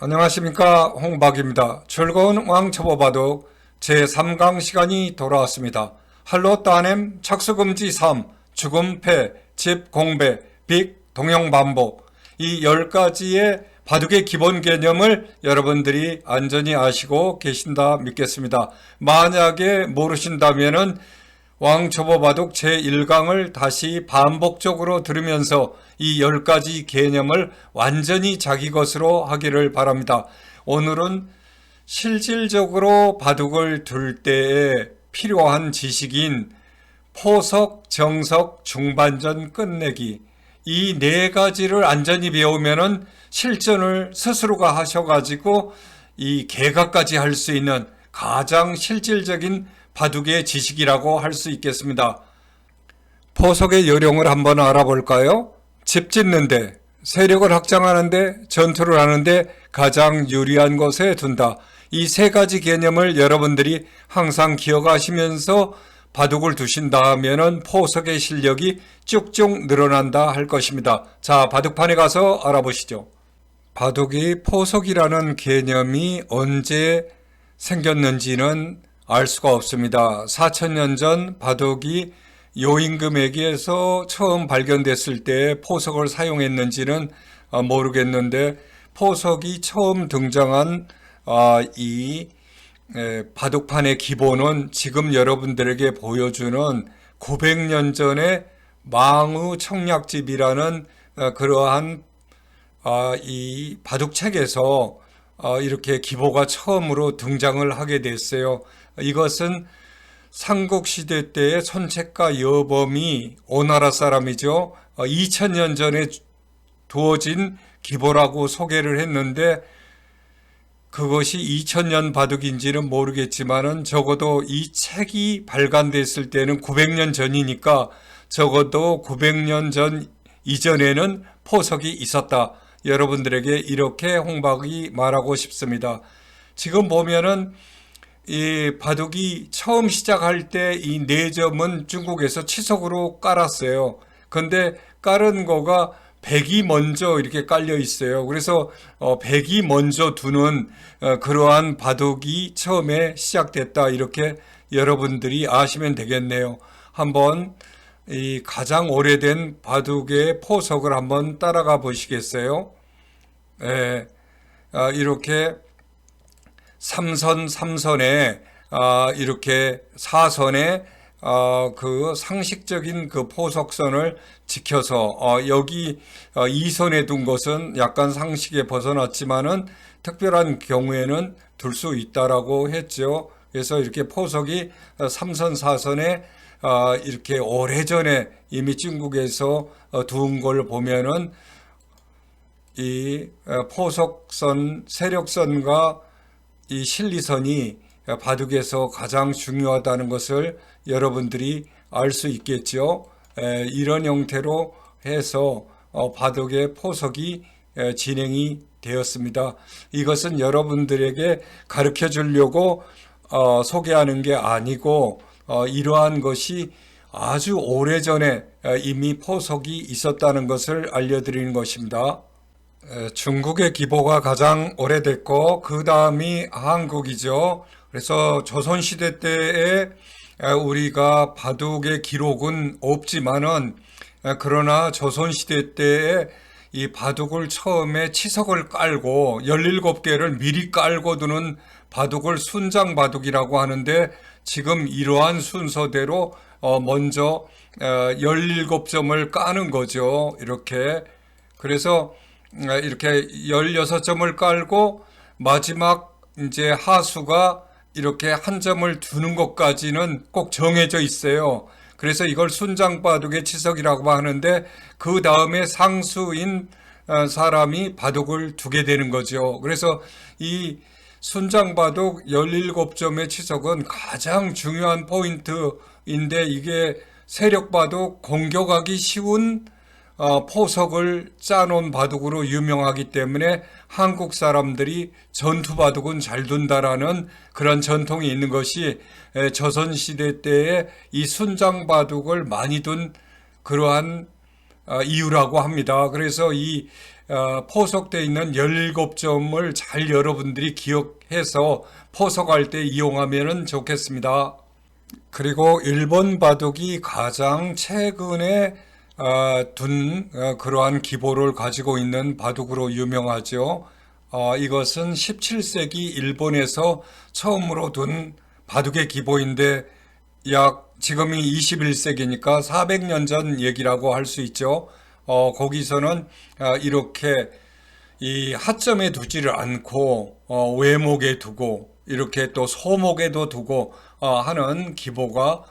안녕하십니까, 홍박입니다. 즐거운 왕초보바둑 제3강 시간이 돌아왔습니다. 할로 따냄 착수금지 3, 죽음 패, 집 공배, 빅 동영반복, 이 10가지의 바둑의 기본 개념을 여러분들이 안전히 아시고 계신다 믿겠습니다. 만약에 모르신다면은 왕초보바둑 제1강을 다시 반복적으로 들으면서 이 10가지 개념을 완전히 자기 것으로 하기를 바랍니다. 오늘은 실질적으로 바둑을 둘 때에 필요한 지식인 포석, 정석, 중반전, 끝내기, 이 4가지를 안전히 배우면은 실전을 스스로가 하셔가지고 이 개각까지 할 수 있는 가장 실질적인 바둑의 지식이라고 할 수 있겠습니다. 포석의 요령을 한번 알아볼까요? 집 짓는데, 세력을 확장하는데, 전투를 하는데 가장 유리한 곳에 둔다. 이 3가지 개념을 여러분들이 항상 기억하시면서 바둑을 두신다 하면은 포석의 실력이 쭉쭉 늘어난다 할 것입니다. 자, 바둑판에 가서 알아보시죠. 바둑이 포석이라는 개념이 언제 생겼는지는 알 수가 없습니다. 4000년 전 바둑이 요임금에게서 처음 발견됐을 때 포석을 사용했는지는 모르겠는데, 포석이 처음 등장한 이 바둑판의 기본은 지금 여러분들에게 보여주는 900년 전의 망우 청약집이라는 그러한 이 바둑책에서 이렇게 기보가 처음으로 등장을 하게 됐어요. 이것은 삼국시대 때의 손책가 여범이 오나라 사람이죠. 2000년 전에 두어진 기보라고 소개를 했는데, 그것이 2000년 바둑인지는 모르겠지만은 적어도 이 책이 발간됐을 때는 900년 전이니까 적어도 900년 전 이전에는 포석이 있었다. 여러분들에게 이렇게 홍박이 말하고 싶습니다. 지금 보면은 이 바둑이 처음 시작할 때 이 4점은 중국에서 치석으로 깔았어요. 근데 깔은 거가 백이 먼저 이렇게 깔려 있어요. 그래서 백이 먼저 두는 그러한 바둑이 처음에 시작됐다. 이렇게 여러분들이 아시면 되겠네요. 한번 이 가장 오래된 바둑의 포석을 한번 따라가 보시겠어요? 네, 이렇게 3선에 이렇게 4선에 그 상식적인 그 포석선을 지켜서 여기 2선에 둔 것은 약간 상식에 벗어났지만은 특별한 경우에는 둘 수 있다라고 했죠. 그래서 이렇게 포석이 3선, 4선에 이렇게 오래전에 이미 중국에서 두은 걸 보면은 이 포석선, 세력선과 이 실리선이 바둑에서 가장 중요하다는 것을 여러분들이 알 수 있겠죠. 이런 형태로 해서 바둑의 포석이 진행이 되었습니다. 이것은 여러분들에게 가르쳐 주려고 소개하는 게 아니고 이러한 것이 아주 오래전에 이미 포석이 있었다는 것을 알려드리는 것입니다. 중국의 기보가 가장 오래됐고 그 다음이 한국이죠. 그래서 조선시대 때에 우리가 바둑의 기록은 없지만은 그러나 조선시대 때에 이 바둑을 처음에 치석을 깔고 17개를 미리 깔고 두는 바둑을 순장바둑이라고 하는데, 지금 이러한 순서대로 먼저 17점을 까는 거죠. 이렇게. 그래서 이렇게 16점을 깔고 마지막 이제 하수가 이렇게 한 점을 두는 것까지는 꼭 정해져 있어요. 그래서 이걸 순장바둑의 치석이라고 하는데, 그 다음에 상수인 사람이 바둑을 두게 되는 거죠. 그래서 이 순장바둑 17점의 치석은 가장 중요한 포인트인데, 이게 세력바둑 공격하기 쉬운 포석을 짜놓은 바둑으로 유명하기 때문에 한국 사람들이 전투바둑은 잘 둔다라는 그런 전통이 있는 것이 조선시대 때에 이 순장바둑을 많이 둔 그러한 이유라고 합니다. 그래서 이 포석되어 있는 17점을 잘 여러분들이 기억해서 포석할 때 이용하면 좋겠습니다. 그리고 일본 바둑이 가장 최근에 둔 그러한 기보를 가지고 있는 바둑으로 유명하죠. 이것은 17세기 일본에서 처음으로 둔 바둑의 기보인데 약 지금이 21세기니까 400년 전 얘기라고 할 수 있죠. 거기서는 이렇게 이 하점에 두지를 않고 외목에 두고 이렇게 또 소목에도 두고 하는 기보가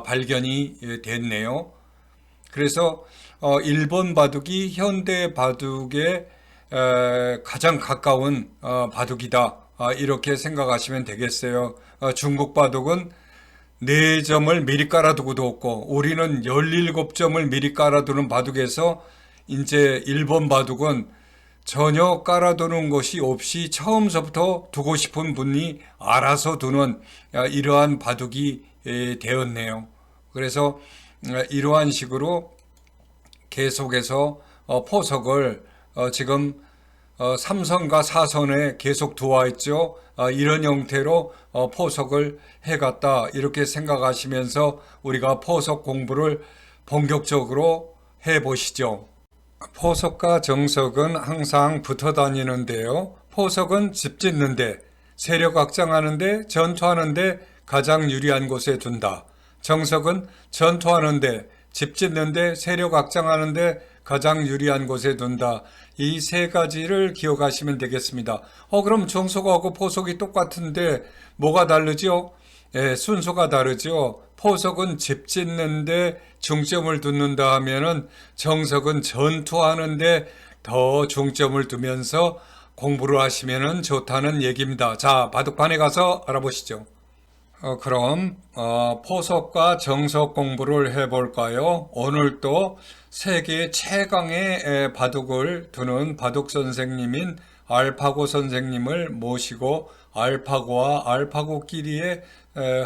발견이 됐네요. 그래서 일본 바둑이 현대 바둑에 가장 가까운 바둑이다. 이렇게 생각하시면 되겠어요. 중국 바둑은 4점을 미리 깔아두고도 없고 우리는 17점을 미리 깔아두는 바둑에서 이제 일본 바둑은 전혀 깔아두는 것이 없이 처음서부터 두고 싶은 분이 알아서 두는 이러한 바둑이 되었네요. 그래서 이러한 식으로 계속해서 포석을 지금 3선과 4선에 계속 두어 있죠. 이런 형태로 포석을 해갔다 이렇게 생각하시면서 우리가 포석 공부를 본격적으로 해보시죠. 포석과 정석은 항상 붙어 다니는데요. 포석은 집 짓는데, 세력 확장하는데, 전투하는데 가장 유리한 곳에 둔다. 정석은 전투하는데, 집 짓는데, 세력 확장하는데 가장 유리한 곳에 둔다. 이 세 가지를 기억하시면 되겠습니다. 그럼 정석하고 포석이 똑같은데 뭐가 다르죠? 순서가 다르죠. 포석은 집 짓는데 중점을 두는다 하면은 정석은 전투하는데 더 중점을 두면서 공부를 하시면 좋다는 얘기입니다. 자, 바둑판에 가서 알아보시죠. 그럼 포석과 정석 공부를 해볼까요? 오늘 또 세계 최강의 바둑을 두는 바둑 선생님인 알파고 선생님을 모시고 알파고와 알파고끼리의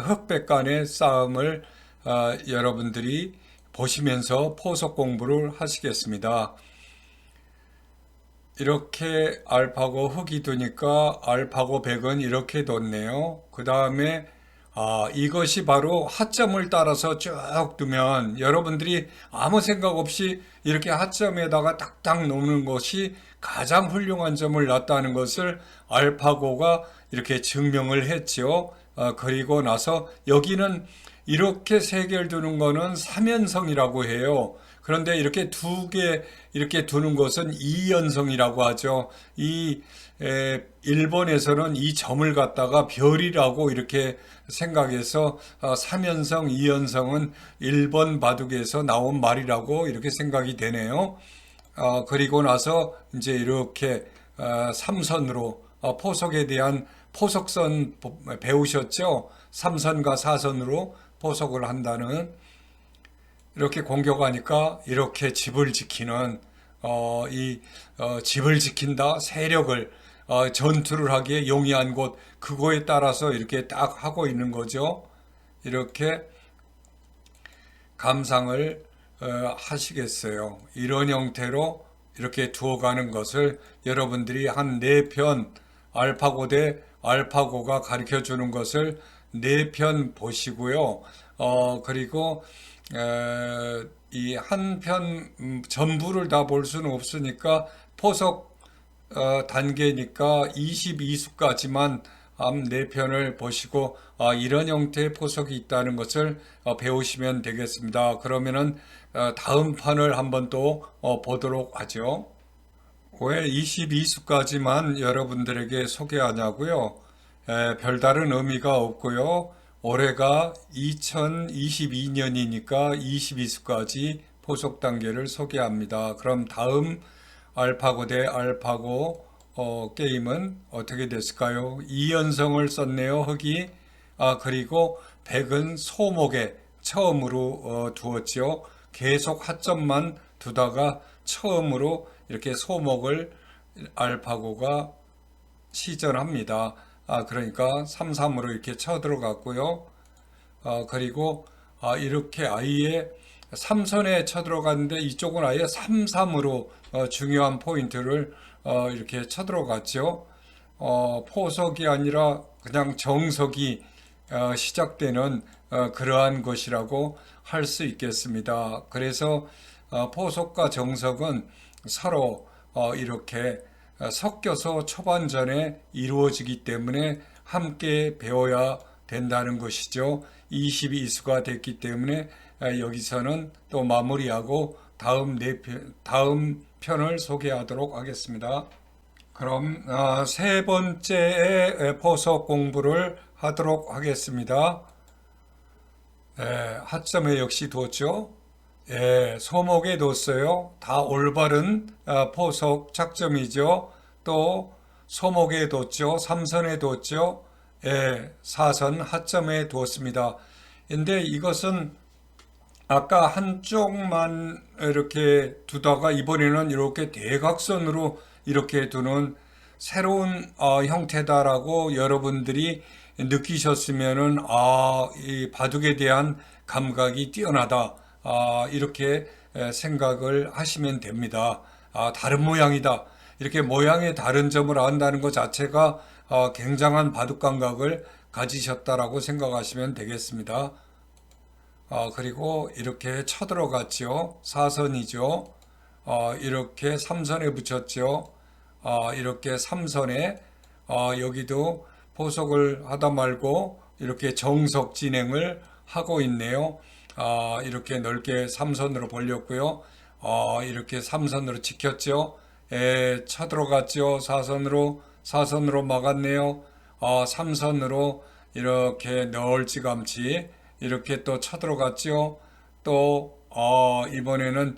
흑백 간의 싸움을 여러분들이 보시면서 포석 공부를 하시겠습니다. 이렇게 알파고 흑이 두니까 알파고 백은 이렇게 뒀네요. 그 다음에 이것이 바로 하점을 따라서 쭉 두면 여러분들이 아무 생각 없이 이렇게 하점에다가 딱딱 놓는 것이 가장 훌륭한 점을 놨다는 것을 알파고가 이렇게 증명을 했죠. 그리고 나서 여기는 이렇게 세 개를 두는 거는 삼연성이라고 해요. 그런데 이렇게 두 개 이렇게 두는 것은 이연성이라고 하죠. 일본에서는 이 점을 갖다가 별이라고 이렇게 생각해서 삼연성, 이연성은 일본 바둑에서 나온 말이라고 이렇게 생각이 되네요. 그리고 나서 이제 이렇게 삼선으로 포석에 대한 포석선 배우셨죠? 삼선과 사선으로 포석을 한다는 이렇게 공격하니까 이렇게 집을 지키는 집을 지킨다 세력을 전투를 하기에 용이한 곳 그거에 따라서 이렇게 딱 하고 있는 거죠. 이렇게 감상을 하시겠어요. 이런 형태로 이렇게 두어가는 것을 여러분들이 한 4편 알파고 대 알파고가 가르쳐 주는 것을 4편 보시고요. 그리고 이 한 편 전부를 다 볼 수는 없으니까 포석 단계니까 22수까지만 암 4편을 보시고 이런 형태의 포석이 있다는 것을 배우시면 되겠습니다. 그러면은 다음 판을 한번 또 보도록 하죠. 왜 22수까지만 여러분들에게 소개하냐고요? 별다른 의미가 없고요. 올해가 2022년이니까 22수까지 포석 단계를 소개합니다. 그럼 다음 알파고 대 알파고 게임은 어떻게 됐을까요? 2연성을 썼네요. 흑이. 그리고 백은 소목에 처음으로 두었죠. 계속 하점만 두다가 처음으로 이렇게 소목을 알파고가 시전합니다. 그러니까 3-3으로 이렇게 쳐 들어갔고요. 그리고 이렇게 아예 삼선에 쳐들어갔는데 이쪽은 아예 3-3으로 중요한 포인트를 이렇게 쳐들어갔죠. 포석이 아니라 그냥 정석이 시작되는 그러한 것이라고 할 수 있겠습니다. 그래서 포석과 정석은 서로 이렇게 섞여서 초반전에 이루어지기 때문에 함께 배워야 된다는 것이죠. 22수가 됐기 때문에 여기서는 또 마무리하고 다음 편을 소개하도록 하겠습니다. 그럼 세 번째의 포석 공부를 하도록 하겠습니다. 하점에 역시 뒀죠. 소목에 뒀어요. 다 올바른 포석 착점이죠. 또 소목에 뒀죠. 삼선에 뒀죠. 사선 하점에 두었습니다. 근데 이것은 아까 한쪽만 이렇게 두다가 이번에는 이렇게 대각선으로 이렇게 두는 새로운 형태다라고 여러분들이 느끼셨으면은 이 바둑에 대한 감각이 뛰어나다, 이렇게 생각을 하시면 됩니다. 다른 모양이다. 이렇게 모양의 다른 점을 안다는 것 자체가 굉장한 바둑 감각을 가지셨다라고 생각하시면 되겠습니다. 그리고 이렇게 쳐들어갔죠. 사선이죠. 이렇게 삼선에 붙였죠. 이렇게 삼선에 여기도 포석을 하다 말고 이렇게 정석 진행을 하고 있네요. 이렇게 넓게 삼선으로 벌렸고요. 이렇게 삼선으로 지켰죠. 쳐들어갔죠. 사선으로 막았네요. 삼선으로 이렇게 널찍감치 이렇게 또 쳐들어갔죠. 또 이번에는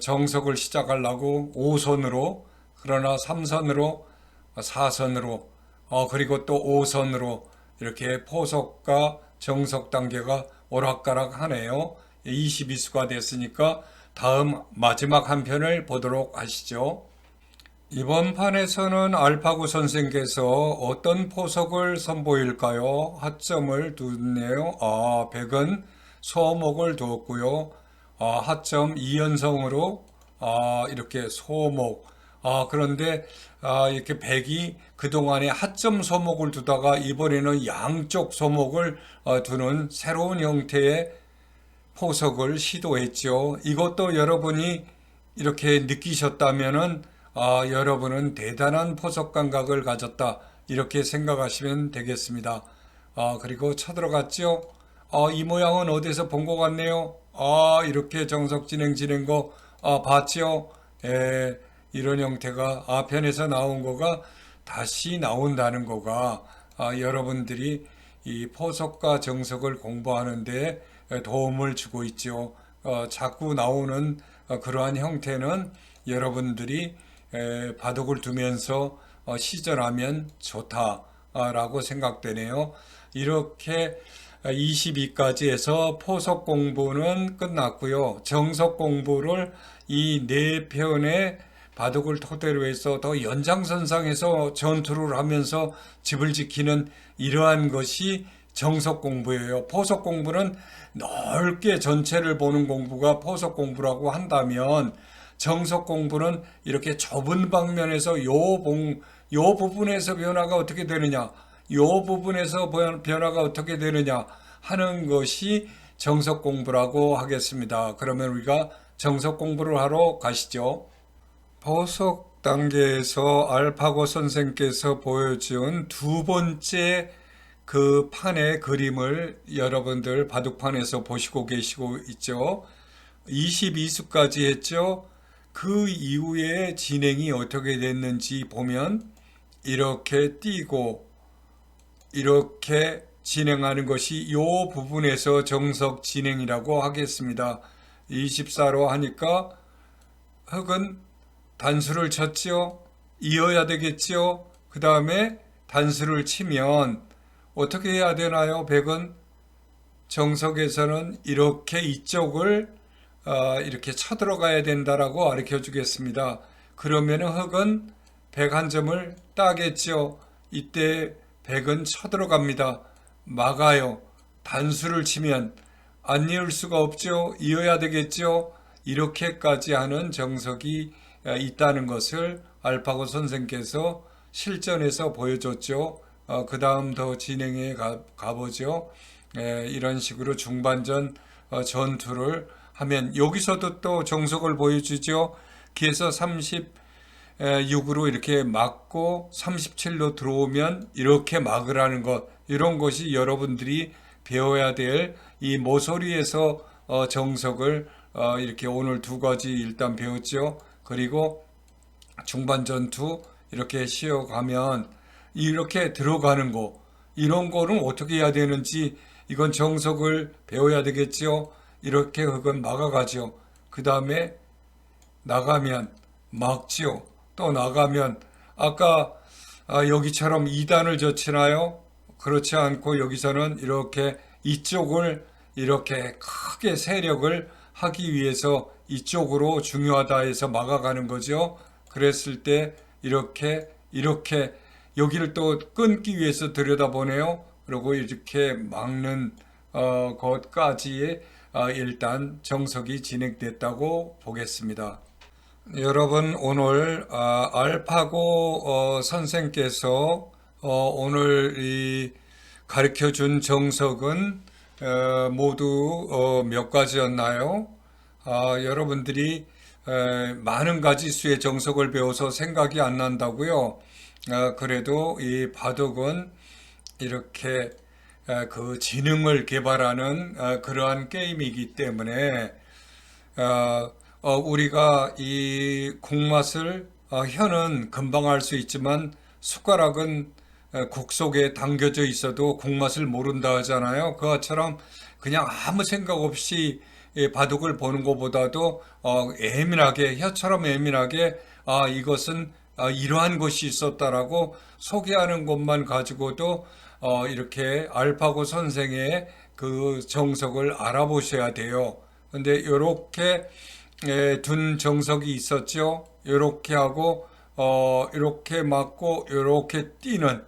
정석을 시작하려고 5선으로, 그러나 3선으로, 4선으로, 그리고 또 5선으로 이렇게 포석과 정석 단계가 오락가락 하네요. 22수가 됐으니까 다음 마지막 한 편을 보도록 하시죠. 이번 판에서는 알파고 선생께서 어떤 포석을 선보일까요? 하점을 두네요. 백은 소목을 두었고요. 하점 2연성으로 이렇게 소목. 그런데 이렇게 백이 그동안에 하점 소목을 두다가 이번에는 양쪽 소목을 두는 새로운 형태의 포석을 시도했죠. 이것도 여러분이 이렇게 느끼셨다면은 여러분은 대단한 포석 감각을 가졌다, 이렇게 생각하시면 되겠습니다. 그리고 쳐들어갔죠. 이 모양은 어디서 본 것 같네요. 이렇게 정석 진행 거 봤죠. 이런 형태가 편에서 나온 거가 다시 나온다는 거가 여러분들이 이 포석과 정석을 공부하는데 도움을 주고 있죠. 자꾸 나오는 그러한 형태는 여러분들이 바둑을 두면서 시전하면 좋다라고 생각되네요. 이렇게 22까지 해서 포석 공부는 끝났고요. 정석 공부를 이 네 편의 바둑을 토대로 해서 더 연장선상에서 전투를 하면서 집을 지키는 이러한 것이 정석 공부예요. 포석 공부는 넓게 전체를 보는 공부가 포석 공부라고 한다면, 정석 공부는 이렇게 좁은 방면에서 요 부분에서 변화가 어떻게 되느냐, 요 부분에서 변화가 어떻게 되느냐 하는 것이 정석 공부라고 하겠습니다. 그러면 우리가 정석 공부를 하러 가시죠. 포석 단계에서 알파고 선생께서 보여준 두 번째 그 판의 그림을 여러분들 바둑판에서 보시고 계시고 있죠. 22수까지 했죠. 그 이후에 진행이 어떻게 됐는지 보면 이렇게 띄고 이렇게 진행하는 것이 이 부분에서 정석 진행이라고 하겠습니다. 24로 하니까 흑은 단수를 쳤죠. 이어야 되겠죠. 그 다음에 단수를 치면 어떻게 해야 되나요? 백은 정석에서는 이렇게 이쪽을 이렇게 쳐들어가야 된다라고 가르쳐 주겠습니다. 그러면 흑은 101점을 따겠죠. 이때 백은 쳐들어갑니다. 막아요. 단수를 치면 안 이을 수가 없죠. 이어야 되겠죠. 이렇게까지 하는 정석이 있다는 것을 알파고 선생께서 실전에서 보여줬죠. 그 다음 더 진행해 가보죠. 이런 식으로 중반전 전투를 하면 여기서도 또 정석을 보여주죠. 기에서 36으로 이렇게 막고 37로 들어오면 이렇게 막으라는 것, 이런 것이 여러분들이 배워야 될 이 모서리에서 정석을 이렇게 오늘 두 가지 일단 배웠죠. 그리고 중반 전투 이렇게 쉬어가면 이렇게 들어가는 거, 이런 거는 어떻게 해야 되는지 이건 정석을 배워야 되겠죠. 이렇게 흙은 막아가죠. 그 다음에 나가면 막지요. 또 나가면 아까 여기처럼 2단을 젖히나요? 그렇지 않고 여기서는 이렇게 이쪽을 이렇게 크게 세력을 하기 위해서 이쪽으로 중요하다 해서 막아가는 거죠. 그랬을 때 이렇게 여기를 또 끊기 위해서 들여다보네요. 그리고 이렇게 막는 것까지 일단 정석이 진행됐다고 보겠습니다. 여러분 오늘 알파고 선생께서 오늘 이 가르쳐 준 정석은 모두 몇 가지였나요? 여러분들이 많은 가지 수의 정석을 배워서 생각이 안 난다고요. 그래도 이 바둑은 이렇게 그 지능을 개발하는 그러한 게임이기 때문에 우리가 이 국맛을 혀는 금방 알 수 있지만 숟가락은 국 속에 담겨져 있어도 국맛을 모른다 하잖아요. 그것처럼 그냥 아무 생각 없이 바둑을 보는 것보다도 예민하게 혀처럼 예민하게 이것은 이러한 것이 있었다라고 소개하는 것만 가지고도 이렇게 알파고 선생의 그 정석을 알아보셔야 돼요. 근데 이렇게 둔 정석이 있었죠. 이렇게 하고 이렇게 맞고 이렇게 뛰는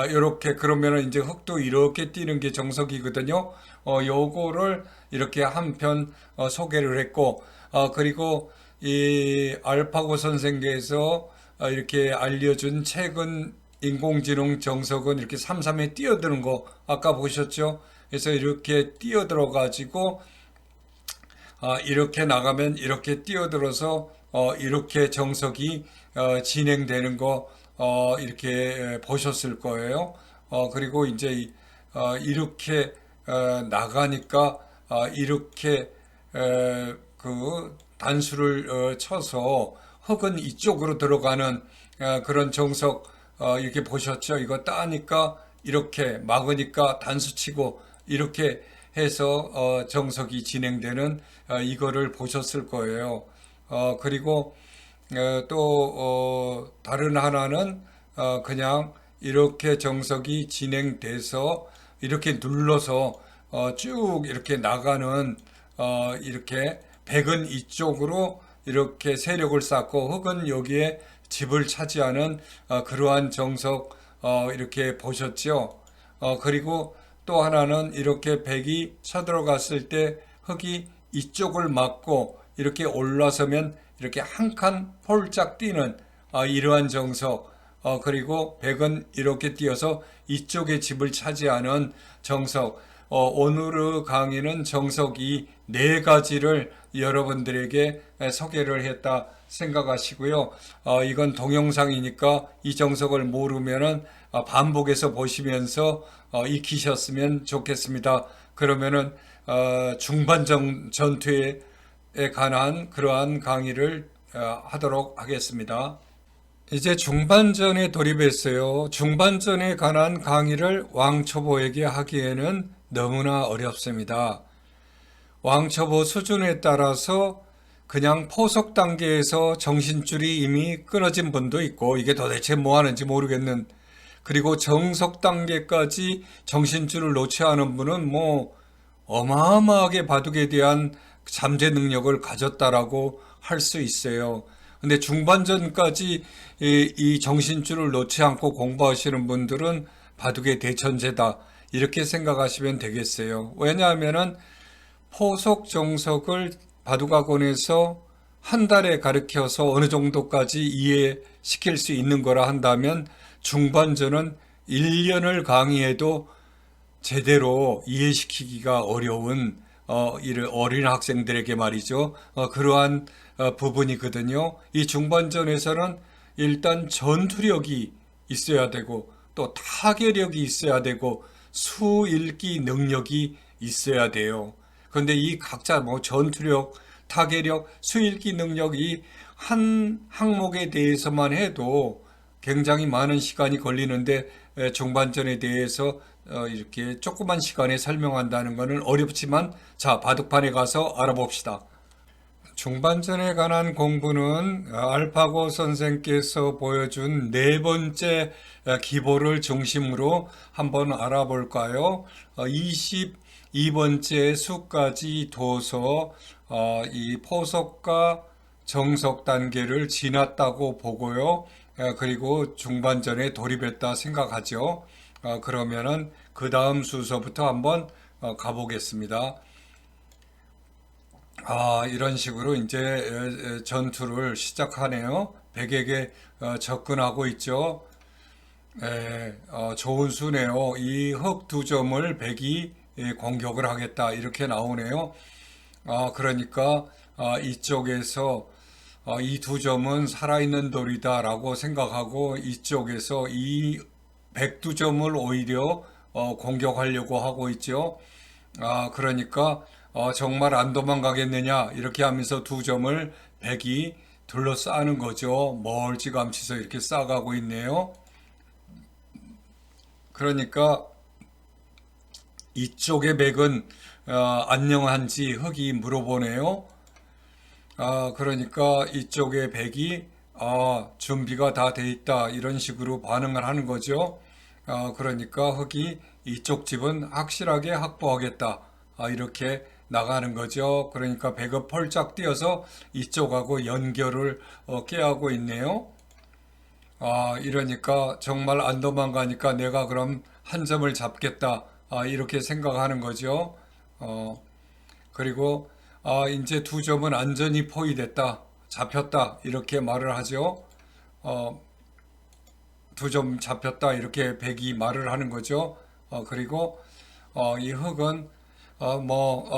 이렇게 그러면은 이제 흙도 이렇게 뛰는 게 정석이거든요. 요거를 이렇게 한편 소개를 했고 그리고 이 알파고 선생께서 이렇게 알려준 최근 인공지능 정석은 이렇게 삼삼에 뛰어드는 거 아까 보셨죠? 그래서 이렇게 뛰어들어 가지고 이렇게 나가면 이렇게 뛰어들어서 이렇게 정석이 진행되는 거 이렇게 보셨을 거예요. 그리고 이제 이렇게 나가니까 이렇게 그 단수를 쳐서 흙은 이쪽으로 들어가는 그런 정석 이렇게 보셨죠? 이거 따니까 이렇게 막으니까 단수 치고 이렇게 해서 정석이 진행되는 이거를 보셨을 거예요. 그리고 또 다른 하나는 그냥 이렇게 정석이 진행돼서 이렇게 눌러서 쭉 이렇게 나가는 이렇게 백은 이쪽으로 이렇게 세력을 쌓고 흙은 여기에 집을 차지하는 그러한 정석 이렇게 보셨죠. 그리고 또 하나는 이렇게 백이 쳐들어갔을 때 흙이 이쪽을 막고 이렇게 올라서면 이렇게 한 칸 폴짝 뛰는 이러한 정석 그리고 백은 이렇게 뛰어서 이쪽의 집을 차지하는 정석 오늘의 강의는 정석이 네 가지를 여러분들에게 소개를 했다 생각하시고요. 이건 동영상이니까 이 정석을 모르면은 반복해서 보시면서 익히셨으면 좋겠습니다. 그러면은 중반 전투에 관한 그러한 강의를 하도록 하겠습니다. 이제 중반전에 돌입했어요. 중반전에 관한 강의를 왕초보에게 하기에는 너무나 어렵습니다. 왕초보 수준에 따라서 그냥 포석 단계에서 정신줄이 이미 끊어진 분도 있고 이게 도대체 뭐 하는지 모르겠는 그리고 정석 단계까지 정신줄을 놓지 않은 분은 뭐 어마어마하게 바둑에 대한 잠재 능력을 가졌다라고 할 수 있어요. 근데 중반전까지 이 정신줄을 놓지 않고 공부하시는 분들은 바둑의 대천재다 이렇게 생각하시면 되겠어요. 왜냐하면은 포석 정석을 바둑학원에서 한 달에 가르쳐서 어느 정도까지 이해시킬 수 있는 거라 한다면 중반전은 1년을 강의해도 제대로 이해시키기가 어려운 이를 어린 학생들에게 말이죠. 그러한 부분이거든요. 이 중반전에서는 일단 전투력이 있어야 되고 또 타개력이 있어야 되고 수읽기 능력이 있어야 돼요. 그런데 이 각자 뭐 전투력, 타개력, 수읽기 능력이 한 항목에 대해서만 해도 굉장히 많은 시간이 걸리는데 중반전에 대해서 이렇게 조그만 시간에 설명한다는 것은 어렵지만 자, 바둑판에 가서 알아봅시다. 중반전에 관한 공부는 알파고 선생께서 보여준 네 번째 기보를 중심으로 한번 알아볼까요? 22번째 수까지 둬서 이 포석과 정석 단계를 지났다고 보고요. 그리고 중반전에 돌입했다 생각하죠. 그러면은 그 다음 순서부터 한번 가보겠습니다. 이런 식으로 이제 전투를 시작하네요. 백에게 접근하고 있죠. 좋은 수네요. 이 흑 두 점을 백이 공격을 하겠다. 이렇게 나오네요. 그러니까 이쪽에서 이 두 점은 살아있는 돌이다라고 생각하고 이쪽에서 이 백두 점을 오히려 공격하려고 하고 있죠. 그러니까 정말 안 도망가겠느냐 이렇게 하면서 두 점을 백이 둘러싸는 거죠. 멀찌감치서 이렇게 싸가고 있네요. 그러니까 이쪽의 백은 안녕한지 흑이 물어보네요. 그러니까 이쪽의 백이 준비가 다 돼 있다 이런 식으로 반응을 하는 거죠. 그러니까 흑이 이쪽 집은 확실하게 확보하겠다. 이렇게 나가는 거죠. 그러니까 백을 펄짝 뛰어서 이쪽하고 연결을 깨하고 있네요. 이러니까 정말 안 도망가니까 내가 그럼 한 점을 잡겠다. 이렇게 생각하는 거죠. 그리고 이제 두 점은 안전히 포위됐다. 잡혔다. 이렇게 말을 하죠. 두 점 잡혔다. 이렇게 백이 말을 하는 거죠. 그리고 이 흑은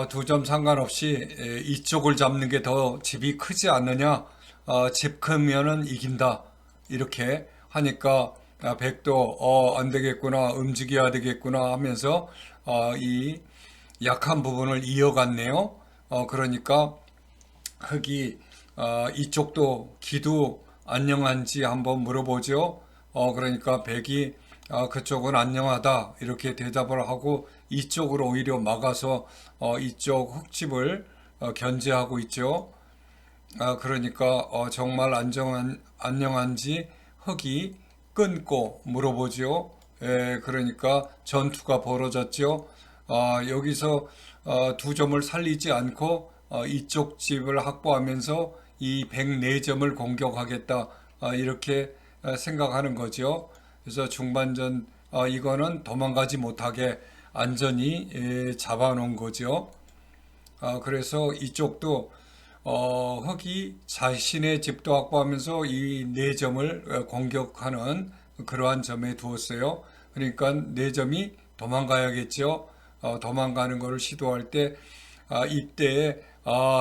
두 점 상관없이 이쪽을 잡는 게 더 집이 크지 않느냐? 집 크면은 이긴다. 이렇게 하니까 백도 안 되겠구나, 움직여야 되겠구나 하면서 이 약한 부분을 이어갔네요. 그러니까 흑이 이쪽도 기도 안녕한지 한번 물어보죠. 그러니까 백이 그쪽은 안녕하다 이렇게 대답을 하고 이쪽으로 오히려 막아서 이쪽 흙집을 견제하고 있죠. 그러니까 정말 안녕한지 흑이 끊고 물어보죠. 그러니까 전투가 벌어졌죠. 여기서 두 점을 살리지 않고 이쪽 집을 확보하면서 이 104점을 공격하겠다. 이렇게 생각하는 거죠. 그래서 중반전 이거는 도망가지 못하게 안전히 잡아놓은 거죠. 그래서 이쪽도 흑이 자신의 집도 확보하면서 이 4점을 공격하는 그러한 점에 두었어요. 그러니까 4점이 도망가야겠죠. 도망가는 것을 시도할 때 이때에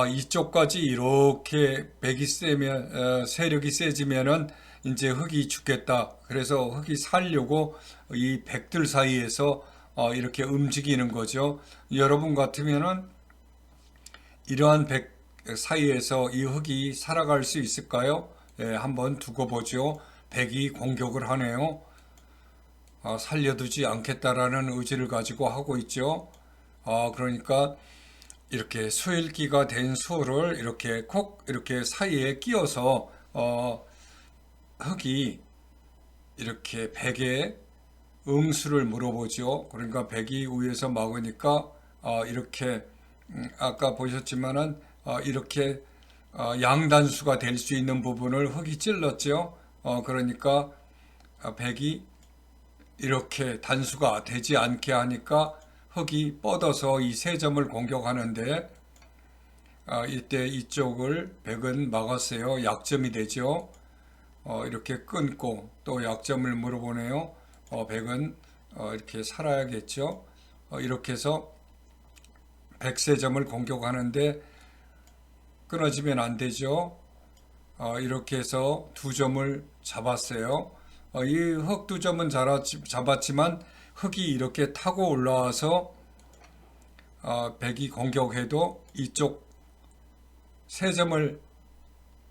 이쪽까지 이렇게 백이 세면 세력이 세지면은 이제 흑이 죽겠다. 그래서 흑이 살려고 이 백들 사이에서 이렇게 움직이는 거죠. 여러분 같으면은 이러한 백 사이에서 이 흑이 살아갈 수 있을까요? 한번 두고 보죠. 백이 공격을 하네요. 살려두지 않겠다라는 의지를 가지고 하고 있죠. 그러니까 이렇게 수일기가 된 수를 이렇게 콕 이렇게 사이에 끼워서 흑이 이렇게 백에 응수를 물어보죠. 그러니까 백이 위에서 막으니까 이렇게 아까 보셨지만은 이렇게 양단수가 될 수 있는 부분을 흑이 찔렀죠. 그러니까 백이 이렇게 단수가 되지 않게 하니까 흙이 뻗어서 이 세 점을 공격하는데 이때 이쪽을 백은 막았어요. 약점이 되죠. 이렇게 끊고 또 약점을 물어보네요. 백은 이렇게 살아야겠죠. 이렇게 해서 백세점을 공격하는데 끊어지면 안 되죠. 이렇게 해서 두 점을 잡았어요. 이 흙 두 점은 잡았지만 흙이 이렇게 타고 올라와서 백이 공격해도 이쪽 세 점을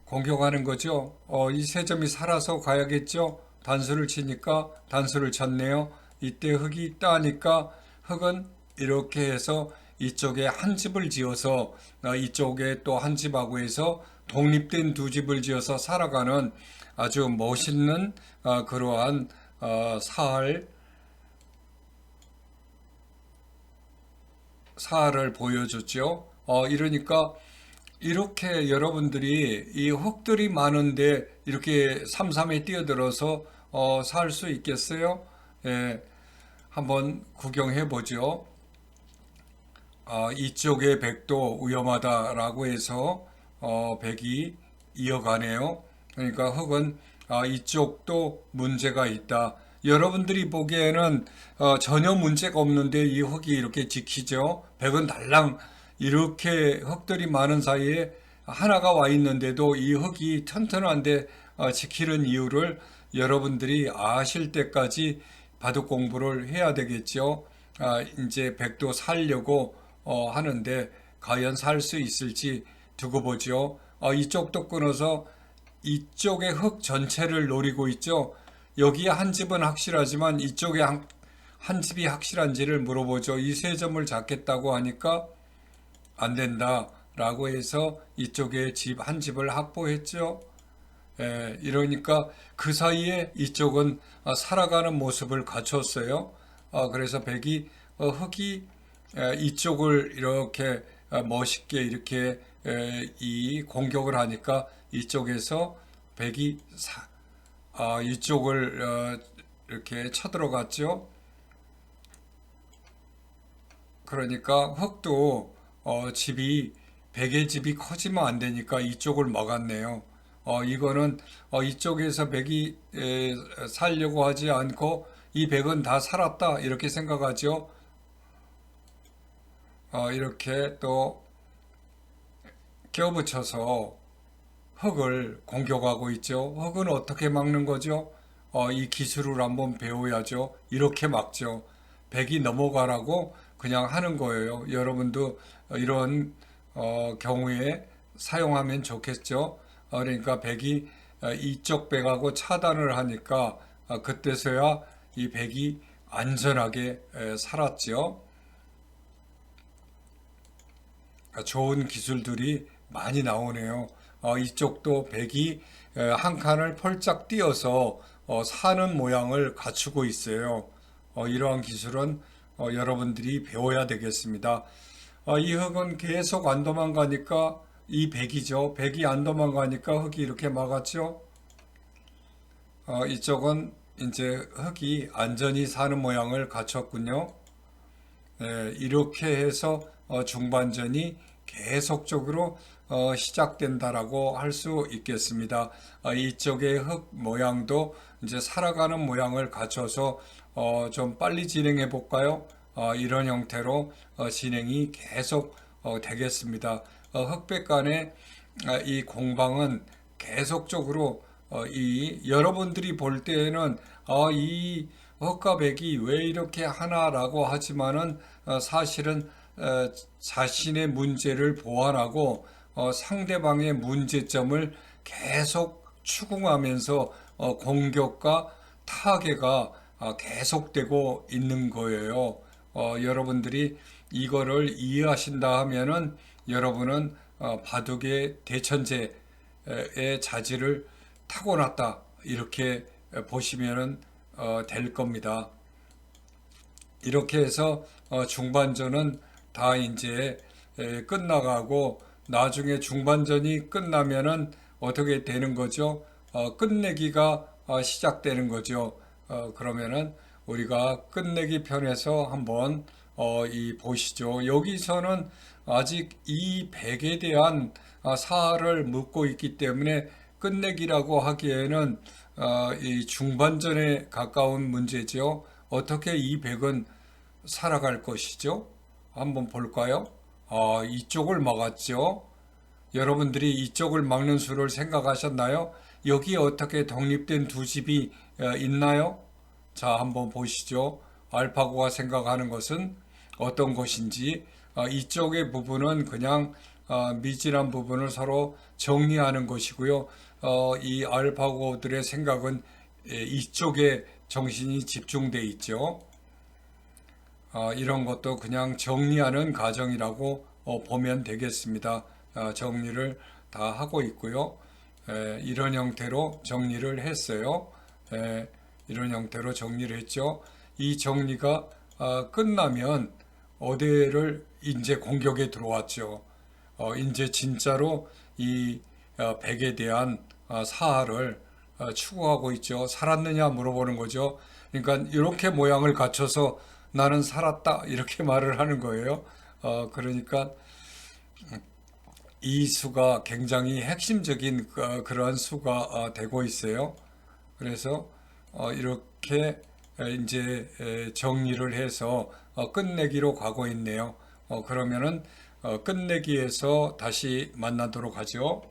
공격하는 거죠. 이 세 점이 살아서 가야겠죠. 단수를 치니까 단수를 쳤네요. 이때 흙이 따니까 흙은 이렇게 해서 이쪽에 한 집을 지어서 이쪽에 또 한 집하고 해서 독립된 두 집을 지어서 살아가는 아주 멋있는 그러한 사활을 보여줬죠. 이러니까 이렇게 여러분들이 이 흙들이 많은데 이렇게 삼삼에 뛰어들어서 살 수 있겠어요? 예, 한번 구경해 보죠. 이쪽의 백도 위험하다라고 해서 백이 이어가네요. 그러니까 흙은 이쪽도 문제가 있다. 여러분들이 보기에는 전혀 문제가 없는데 이 흙이 이렇게 지키죠. 백은 달랑 이렇게 흙들이 많은 사이에 하나가 와 있는데도 이 흙이 튼튼한데 지키는 이유를 여러분들이 아실 때까지 바둑 공부를 해야 되겠죠. 이제 백도 살려고 하는데 과연 살 수 있을지 두고 보죠. 이쪽도 끊어서 이쪽의 흙 전체를 노리고 있죠. 여기에 한 집은 확실하지만 이쪽에 한 집이 확실한지를 물어보죠. 이 세 점을 잡겠다고 하니까 안 된다라고 해서 이쪽에 집 한 집을 확보했죠. 이러니까 그 사이에 이쪽은 살아가는 모습을 갖췄어요. 그래서 백이 흙이 이쪽을 이렇게 멋있게 이렇게 이 공격을 하니까 이쪽에서 백이 이쪽을 이렇게 쳐들어갔죠. 그러니까 흙도 집이 백의 집이 커지면 안 되니까 이쪽을 막았네요. 이거는 이쪽에서 백이 살려고 하지 않고 이 백은 다 살았다 이렇게 생각하죠. 이렇게 또 껴붙여서 흙을 공격하고 있죠. 흙은 어떻게 막는 거죠? 이 기술을 한번 배워야죠. 이렇게 막죠. 백이 넘어가라고 그냥 하는 거예요. 여러분도 이런 경우에 사용하면 좋겠죠. 그러니까 백이 이쪽 백하고 차단을 하니까 그때서야 이 백이 안전하게 살았죠. 좋은 기술들이 많이 나오네요. 이쪽도 백이 한 칸을 펄짝 띄어서 사는 모양을 갖추고 있어요. 이러한 기술은 여러분들이 배워야 되겠습니다. 이 흙은 계속 안 도망가니까 이 백이죠. 백이 안 도망가니까 흙이 이렇게 막았죠. 이쪽은 이제 흙이 안전히 사는 모양을 갖췄군요. 이렇게 해서 중반전이 계속적으로 시작된다라고 할 수 있겠습니다. 이쪽의 흙 모양도 이제 살아가는 모양을 갖춰서 좀 빨리 진행해 볼까요? 이런 형태로 진행이 계속 되겠습니다. 흑백 간의 이 공방은 계속적으로 이 여러분들이 볼 때에는 이 흑과 백이 왜 이렇게 하나라고 하지만은 사실은 자신의 문제를 보완하고 상대방의 문제점을 계속 추궁하면서 공격과 타개가 계속되고 있는 거예요. 여러분들이 이거를 이해하신다 하면은 여러분은 바둑의 대천재의 자질을 타고났다 이렇게 보시면은 될 겁니다. 이렇게 해서 중반전은 다 이제 끝나가고 나중에 중반전이 끝나면은 어떻게 되는 거죠? 끝내기가 시작되는 거죠. 그러면은 우리가 끝내기 편에서 한번 이 보시죠. 여기서는 아직 이 백에 대한 사활을 묻고 있기 때문에 끝내기라고 하기에는 이 중반전에 가까운 문제죠. 어떻게 이 백은 살아갈 것이죠? 한번 볼까요? 이쪽을 막았죠. 여러분들이 이쪽을 막는 수를 생각하셨나요? 여기 어떻게 독립된 두 집이 있나요? 자, 한번 보시죠. 알파고가 생각하는 것은 어떤 것인지, 이쪽의 부분은 그냥 미진한 부분을 서로 정리하는 것이고요. 이 알파고들의 생각은 이쪽에 정신이 집중돼 있죠. 이런 것도 그냥 정리하는 과정이라고 보면 되겠습니다. 정리를 다 하고 있고요. 이런 형태로 정리를 했어요. 이런 형태로 정리를 했죠. 이 정리가 끝나면 어디를 이제 공격에 들어왔죠. 이제 진짜로 이 백에 대한 사활을 추구하고 있죠. 살았느냐 물어보는 거죠. 그러니까 이렇게 모양을 갖춰서 나는 살았다 이렇게 말을 하는 거예요. 그러니까 이 수가 굉장히 핵심적인 그러한 수가 되고 있어요. 그래서 이렇게 이제 정리를 해서 끝내기로 가고 있네요. 그러면은 끝내기에서 다시 만나도록 하죠.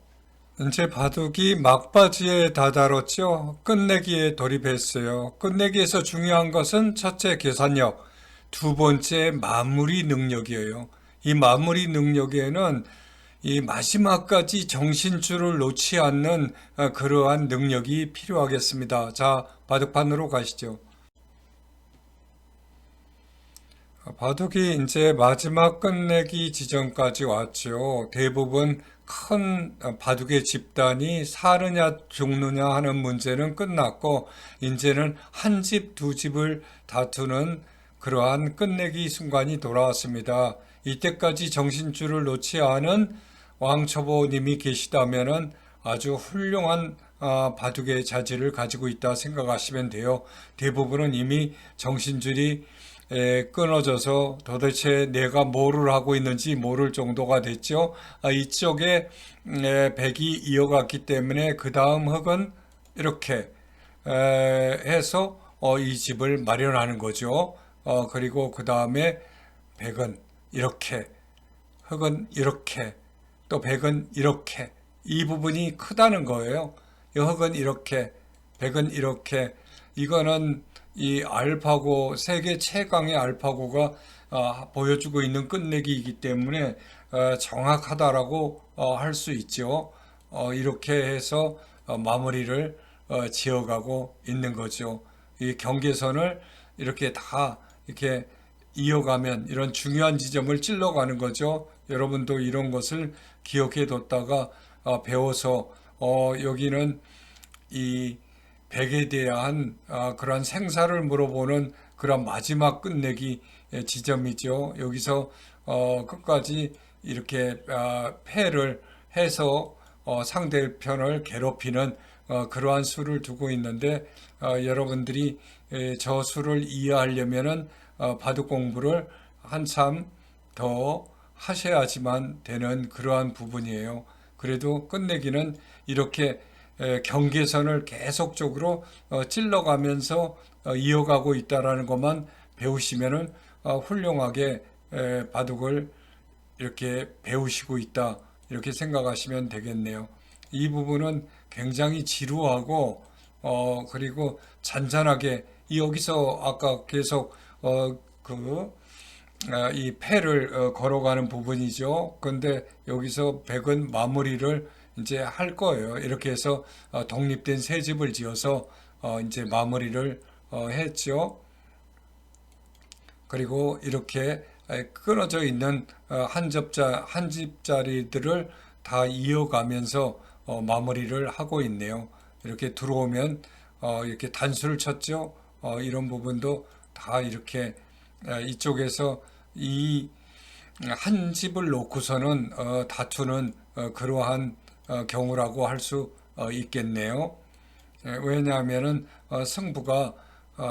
이제 바둑이 막바지에 다다랐죠. 끝내기에 돌입했어요. 끝내기에서 중요한 것은 첫째 계산력, 두 번째 마무리 능력이에요. 이 마무리 능력에는 이 마지막까지 정신줄을 놓지 않는 그러한 능력이 필요하겠습니다. 자, 바둑판으로 가시죠. 바둑이 이제 마지막 끝내기 지점까지 왔죠. 대부분 큰 바둑의 집단이 사느냐 죽느냐 하는 문제는 끝났고, 이제는 한 집, 두 집을 다투는 그러한 끝내기 순간이 돌아왔습니다. 이때까지 정신줄을 놓지 않은 왕초보님이 계시다면은 아주 훌륭한 바둑의 자질을 가지고 있다 생각하시면 돼요. 대부분은 이미 정신줄이 끊어져서 도대체 내가 뭐를 하고 있는지 모를 정도가 됐죠. 이쪽에 백이 이어갔기 때문에 그 다음 흙은 이렇게 해서 이 집을 마련하는 거죠. 그리고 그 다음에 백은 이렇게, 흙은 이렇게, 또 백은 이렇게, 이 부분이 크다는 거예요. 이 흙은 이렇게, 백은 이렇게. 이거는 이 알파고, 세계 최강의 알파고가 보여주고 있는 끝내기이기 때문에 정확하다라고 할 수 있죠. 이렇게 해서 마무리를 지어가고 있는 거죠. 이 경계선을 이렇게 다 이렇게 이어가면 이런 중요한 지점을 찔러가는 거죠. 여러분도 이런 것을 기억해 뒀다가 배워서 여기는 이 백에 대한 그러한 생사를 물어보는 그런 마지막 끝내기 지점이죠. 여기서 끝까지 이렇게 패를 해서 상대편을 괴롭히는 그러한 수를 두고 있는데, 여러분들이 저 수를 이해하려면은 바둑 공부를 한참 더 하셔야지만 되는 그러한 부분이에요. 그래도 끝내기는 이렇게 경계선을 계속적으로 찔러가면서 이어가고 있다라는 것만 배우시면은 훌륭하게 바둑을 이렇게 배우시고 있다 이렇게 생각하시면 되겠네요. 이 부분은 굉장히 지루하고 그리고 잔잔하게 여기서 아까 계속 이 패를 걸어가는 부분이죠. 근데 여기서 백은 마무리를 이제 할 거예요. 이렇게 해서 독립된 새 집을 지어서 이제 마무리를 했죠. 그리고 이렇게 끊어져 있는 한 집짜리들을 다 이어가면서 마무리를 하고 있네요. 이렇게 들어오면 이렇게 단수를 쳤죠. 이런 부분도 다 이렇게 이쪽에서 이 한 집을 놓고서는 다투는 그러한 경우라고 할 수 있겠네요. 왜냐하면은 승부가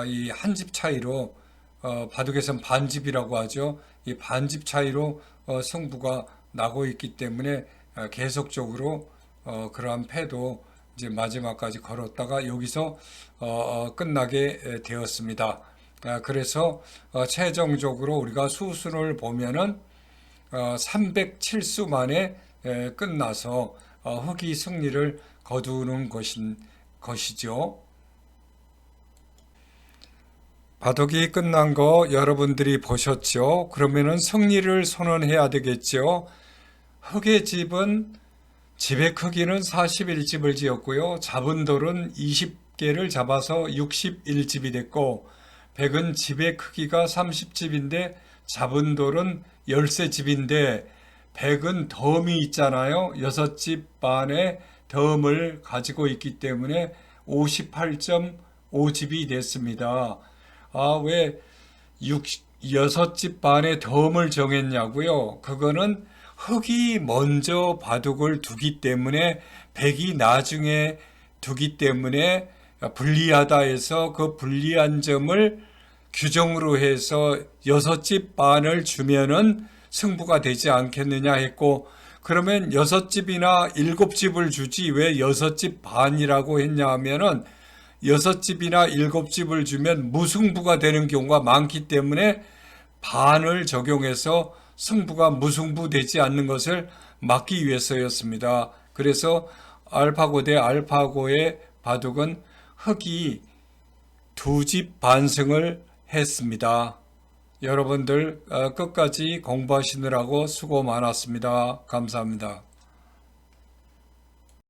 이 한 집 차이로 바둑에선 반집이라고 하죠. 이 반집 차이로 승부가 나고 있기 때문에 계속적으로 그러한 패도 이제 마지막까지 걸었다가 여기서 끝나게 되었습니다. 그래서 최종적으로 우리가 수순을 보면은 307수 만에 끝나서 흑이 승리를 거두는 것이죠. 바둑이 끝난 거 여러분들이 보셨죠? 그러면은 승리를 선언해야 되겠죠? 흑의 집은 집의 크기는 41집을 지었고요. 잡은 돌은 20개를 잡아서 61집이 됐고, 백은 집의 크기가 30집인데 잡은 돌은 13집인데 백은 덤이 있잖아요. 6집 반의 덤을 가지고 있기 때문에 58.5집이 됐습니다. 왜 6집 반의 덤을 정했냐고요? 그거는 흑이 먼저 바둑을 두기 때문에 백이 나중에 두기 때문에 불리하다 해서 그 불리한 점을 규정으로 해서 6집 반을 주면은 승부가 되지 않겠느냐 했고, 그러면 6집이나 7집을 주지 왜 6집 반이라고 했냐 하면은 6집이나 7집을 주면 무승부가 되는 경우가 많기 때문에 반을 적용해서 승부가 무승부되지 않는 것을 막기 위해서였습니다. 그래서 알파고 대 알파고의 바둑은 흑이 2집 반승을 했습니다. 여러분들 끝까지 공부하시느라고 수고 많았습니다. 감사합니다.